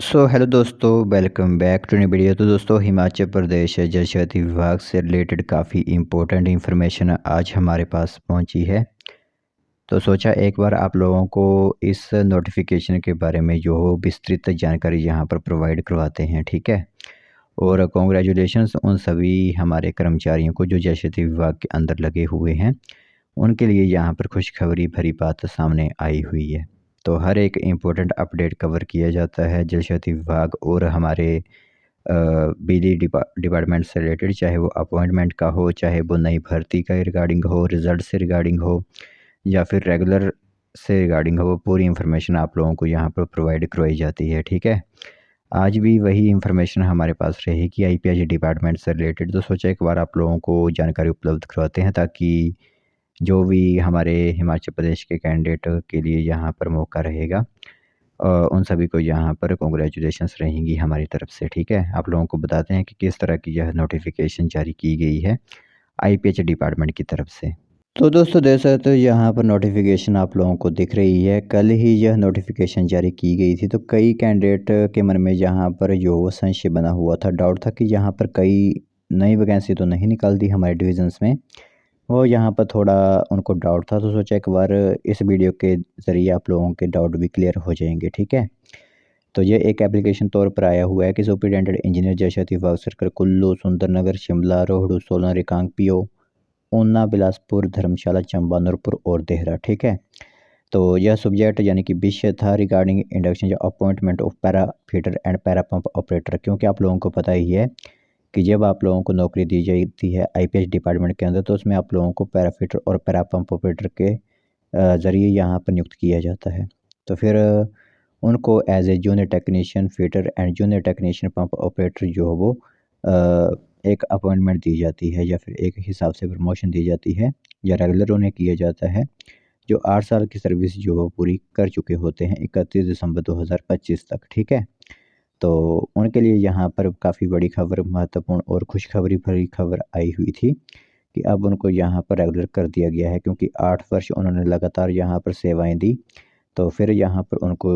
Hello दोस्तों, welcome back to new video. तो दोस्तों, हिमाचल प्रदेश जल शक्ति विभाग से रिलेटेड काफ़ी इम्पोर्टेंट इन्फॉर्मेशन आज हमारे पास पहुंची है। तो सोचा एक बार आप लोगों को इस नोटिफिकेशन के बारे में जो हो विस्तृत जानकारी यहाँ पर प्रोवाइड करवाते हैं, ठीक है। और कॉन्ग्रेचुलेशंस उन सभी हमारे कर्मचारियों को जो जल शक्ति विभाग के अंदर लगे हुए हैं, उनके लिए यहाँ पर खुशखबरी भरी बात सामने आई हुई है। तो हर एक इम्पोर्टेंट अपडेट कवर किया जाता है जल शक्ति विभाग और हमारे बिजली डिपार्टमेंट से रिलेटेड, चाहे वो अपॉइंटमेंट का हो, चाहे वो नई भर्ती का रिगार्डिंग हो, रिजल्ट से रिगार्डिंग हो, या फिर रेगुलर से रिगार्डिंग हो। वो पूरी इन्फॉर्मेशन आप लोगों को यहाँ पर प्रोवाइड करवाई जाती है, ठीक है। आज भी वही इन्फॉर्मेशन हमारे पास रहेगी आईपीएच डिपार्टमेंट से रिलेटेड। तो सोचा एक बार आप लोगों को जानकारी उपलब्ध करवाते हैं, ताकि जो भी हमारे हिमाचल प्रदेश के कैंडिडेट के लिए यहाँ पर मौका रहेगा, उन सभी को यहाँ पर कॉन्ग्रेचुलेशंस रहेंगी हमारी तरफ से, ठीक है। आप लोगों को बताते हैं कि किस तरह की यह नोटिफिकेशन जारी की गई है आईपीएच डिपार्टमेंट की तरफ से। तो दोस्तों, देख सकते हो यहाँ पर नोटिफिकेशन आप लोगों को दिख रही है। कल ही यह नोटिफिकेशन जारी की गई थी। तो कई कैंडिडेट के मन में यहाँ पर जो संशय बना हुआ था, डाउट था कि यहाँ पर कई नई वैकेंसी तो नहीं निकाल दी हमारे डिविजन्स में, वो यहाँ पर थोड़ा उनको डाउट था। तो सोचा एक बार इस वीडियो के ज़रिए आप लोगों के डाउट भी क्लियर हो जाएंगे, ठीक है। तो ये एक एप्लीकेशन तौर पर आया हुआ है कि सुपरिटेंडेंट इंजीनियर जल शक्ति विभाग सर्कल कुल्लू, सुंदरनगर, शिमला, रोहडू, सोलन, रिकांग, पीओ, ऊना, बिलासपुर, धर्मशाला, चंबा, नूरपुर और देहरा, ठीक है। तो यह सब्जेक्ट यानी कि विषय था रिगार्डिंग इंडक्शन या appointment of para fitter and para pump operator. क्योंकि आप लोगों को पता ही है कि जब आप लोगों को नौकरी दी जाती है आईपीएच डिपार्टमेंट के अंदर, तो उसमें आप लोगों को पैराफिटर और पैरा पंप ऑपरेटर के ज़रिए यहाँ पर नियुक्त किया जाता है। तो फिर उनको as a junior technician fitter and junior technician pump operator जो है वो एक अपॉइंटमेंट दी जाती है, या फिर एक हिसाब से प्रमोशन दी जाती है, या रेगुलर उन्हें किया जाता है, जो 8 साल की सर्विस जो वो पूरी कर चुके होते हैं 31 दिसंबर 2025 तक, ठीक है। तो उनके लिए यहाँ पर काफ़ी बड़ी खबर, महत्वपूर्ण और खुशखबरी भरी खबर आई हुई थी कि अब उनको यहाँ पर रेगुलर कर दिया गया है। क्योंकि 8 वर्ष उन्होंने लगातार यहाँ पर सेवाएं दी, तो फिर यहाँ पर उनको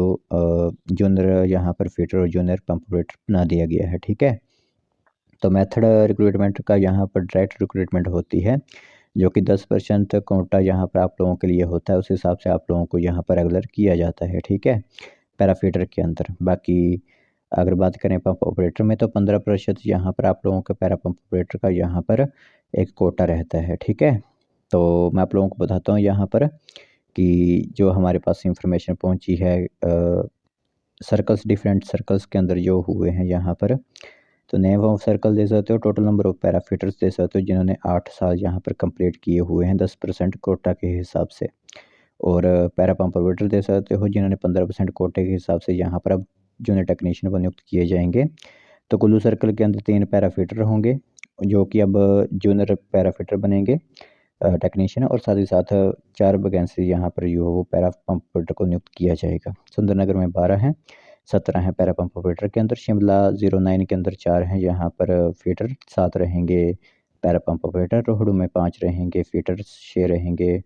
जूनियर यहाँ पर फिटर और जूनियर पंप ऑपरेटर बना दिया गया है, ठीक है। तो मेथड रिक्रूटमेंट का यहाँ पर डायरेक्ट रिक्रूटमेंट होती है, जो कि 10% कोटा यहाँ पर आप लोगों के लिए होता है। उस हिसाब से आप लोगों को यहाँ पर रेगुलर किया जाता है, ठीक है, पैराफिटर के अंदर। बाकी अगर बात करें पंप ऑपरेटर में, तो 15% यहाँ पर आप लोगों के पैरा पंप ऑपरेटर का यहाँ पर एक कोटा रहता है, ठीक है। तो मैं आप लोगों को बताता हूँ यहाँ पर कि जो हमारे पास इंफॉर्मेशन पहुँची है सर्कल्स, डिफरेंट सर्कल्स के अंदर जो हुए हैं यहाँ पर। तो नेम ऑफ सर्कल दे सकते हो, टोटल नंबर ऑफ पैराफिटर्स दे सकते हो जिन्होंने 8 साल यहाँ पर कंप्लीट किए हुए हैं 10% कोटा के हिसाब से, और पैरा पंप ऑपरेटर दे सकते हो जिन्होंने 15% कोटे के हिसाब से यहाँ पर अब जूनियर टेक्नीशियन को नियुक्त किए जाएंगे। तो कुल्लू सर्कल के अंदर 3 पैराफिटर होंगे, जो कि अब जूनियर पैराफिटर बनेंगे टेक्नीशियन, और साथ ही साथ 4 वैकेंसी यहाँ पर जो वो पैरा पंप ऑपरेटर को नियुक्त किया जाएगा। सुंदरनगर में 12 हैं, 17 हैं पैरा पंप ऑपरेटर के अंदर। शिमला 09 के अंदर 4 हैं यहाँ पर फीटर, 7 रहेंगे पैरा पंप ऑपरेटर। रोहडू में 5 रहेंगे फीटर, 6 रहेंगे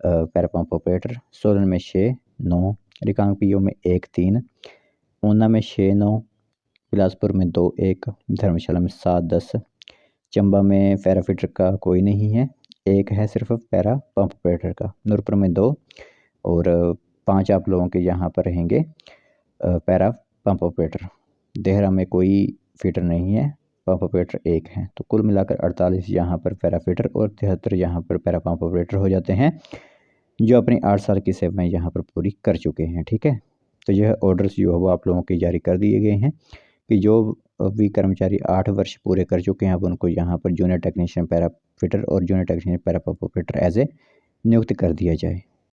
पैरा पंप ऑपरेटर। सोलन में 6, 9, रिकांग पीओ में 1, 3, ऊना में 6, 9, बिलासपुर में 2, 1, धर्मशाला में 7, 10, चंबा में पैराफिटर का कोई नहीं है, एक है सिर्फ पैरा पंप ऑपरेटर का। नूरपुर में 2 और 5 आप लोगों के यहाँ पर रहेंगे पैरा पंप ऑपरेटर। देहरा में कोई फीटर नहीं है, पंप ऑपरेटर 1 है। तो कुल मिलाकर 48 यहाँ पर पैराफिटर और 73 यहाँ पर पैरा पंप ऑपरेटर हो जाते हैं, जो अपनी 8 साल की सेवाएं यहाँ पर पूरी कर चुके हैं, ठीक है। तो यह ऑर्डर्स जो है वो आप लोगों के जारी कर दिए गए हैं कि जो भी कर्मचारी 8 वर्ष पूरे कर चुके हैं, अब उनको यहाँ पर जूनियर टेक्नीशियन पैरा फिटर और junior technician para pump operator as a नियुक्त कर दिया जाए।